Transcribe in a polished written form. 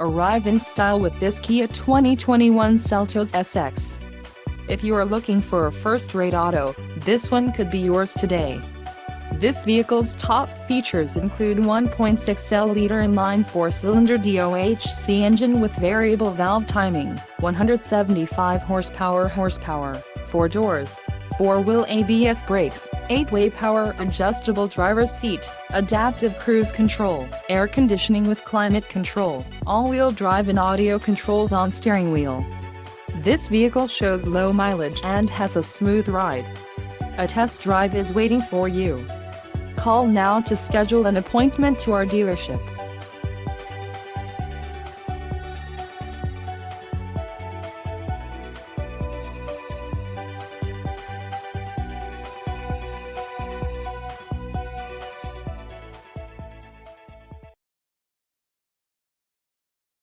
Arrive in style with this Kia 2021 Seltos Sx. If you are looking for a first-rate auto, this one could be yours today. This vehicle's top features include 1.6L-liter inline four-cylinder DOHC engine with variable valve timing, 175 horsepower, 4 doors, 4-wheel ABS brakes, 8-way power adjustable driver's seat, adaptive cruise control, air conditioning with climate control, all-wheel drive and audio controls on steering wheel. This vehicle shows low mileage and has a smooth ride. A test drive is waiting for you. Call now to schedule an appointment to our dealership.